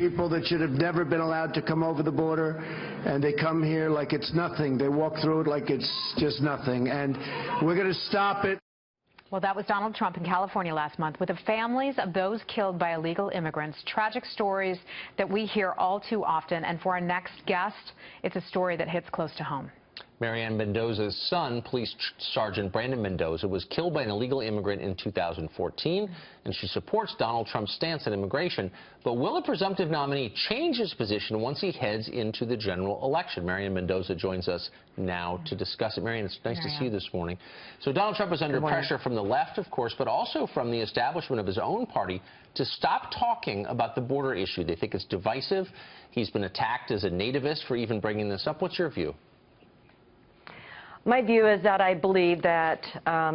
People that should have never been allowed to come over the border, and they come here like it's nothing. They walk through it like it's just nothing, and we're going to stop it. Well, that was Donald Trump in California last month with the families of those killed by illegal immigrants. Tragic stories that we hear all too often. And for our next guest, it's a story that hits close to home. Marianne Mendoza's son, Police Sergeant Brandon Mendoza, was killed by an illegal immigrant in 2014, and she supports Donald Trump's stance on immigration. But will a presumptive nominee change his position once he heads into the general election? Marianne Mendoza joins us now to discuss it. Marianne, it's nice to see you this morning. So Donald Trump is under pressure from the left, of course, but also from the establishment of his own party to stop talking about the border issue. They think it's divisive. He's been attacked as a nativist for even bringing this up. What's your view? My view is that I believe that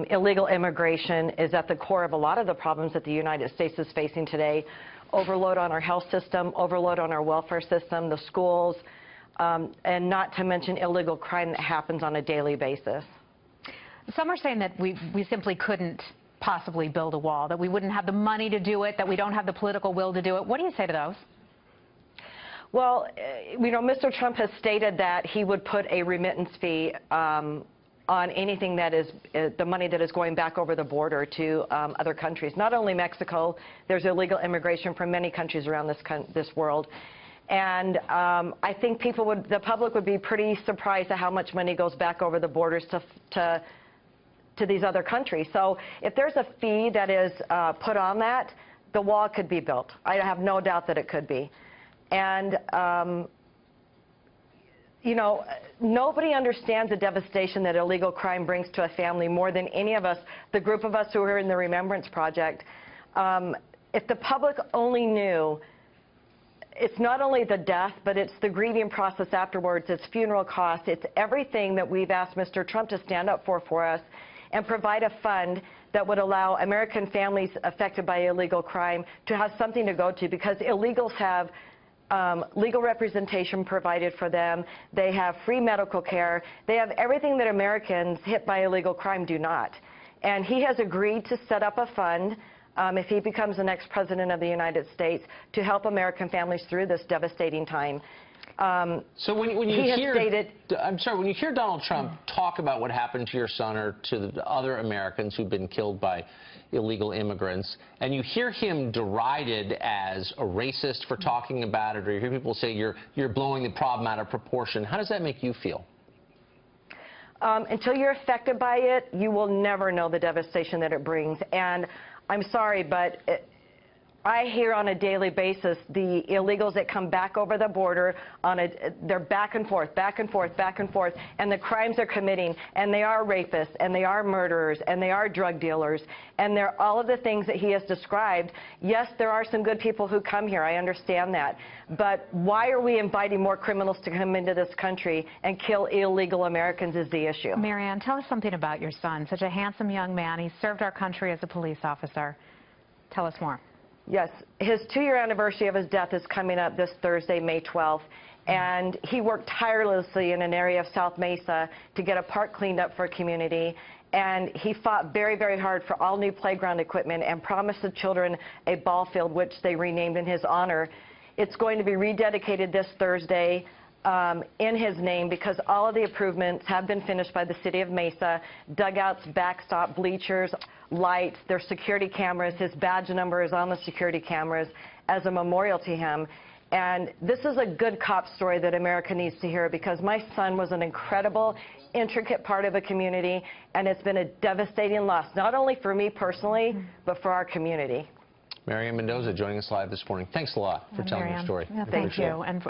illegal immigration is at the core of a lot of the problems that the United States is facing today. Overload on our health system, overload on our welfare system, the schools, and not to mention illegal crime that happens on a daily basis. Some are saying that we simply couldn't possibly build a wall, that we wouldn't have the money to do it, that we don't have the political will to do it. What do you say to those? Well, you know, Mr. Trump has stated that he would put a remittance fee on anything that is the money that is going back over the border to other countries. Not only Mexico, there's illegal immigration from many countries around this world. And I think the public would be pretty surprised at how much money goes back over the borders to these other countries. So if there's a fee that is put on that, the wall could be built. I have no doubt that it could be. And, you know, nobody understands the devastation that illegal crime brings to a family more than any of us, the group of us who are in the Remembrance Project. If the public only knew, it's not only the death, but it's the grieving process afterwards, it's funeral costs, it's everything that we've asked Mr. Trump to stand up for us and provide a fund that would allow American families affected by illegal crime to have something to go to, because illegals have legal representation provided for them. They have free medical care. They have everything that Americans hit by illegal crime do not. And he has agreed to set up a fund, if he becomes the next president of the United States, to help American families through this devastating time. So when you hear Donald Trump talk about what happened to your son or to the other Americans who've been killed by illegal immigrants, and you hear him derided as a racist for talking about it, or you hear people say you're blowing the problem out of proportion, how does that make you feel? Until you're affected by it, you will never know the devastation that it brings. And I'm sorry, but I hear on a daily basis the illegals that come back over the border they're back and forth, back and forth, back and forth, and the crimes they're committing, and they are rapists, and they are murderers, and they are drug dealers, and they're all of the things that he has described. Yes, there are some good people who come here, I understand that, but why are we inviting more criminals to come into this country and kill illegal Americans is the issue. Marianne, tell us something about your son, such a handsome young man. He served our country as a police officer. Tell us more. Yes, his 2-year anniversary of his death is coming up this Thursday, May 12th, and he worked tirelessly in an area of South Mesa to get a park cleaned up for a community, and he fought very, very hard for all new playground equipment and promised the children a ball field, which they renamed in his honor. It's going to be rededicated this Thursday in his name, because all of the improvements have been finished by the city of Mesa: dugouts, backstop, bleachers, lights, there's security cameras. His badge number is on the security cameras as a memorial to him. And this is a good cop story that America needs to hear, because my son was an incredible, intricate part of a community, and it's been a devastating loss, not only for me personally, but for our community. Marianne Mendoza joining us live this morning. Thanks a lot for telling your story. Yeah, thank you. And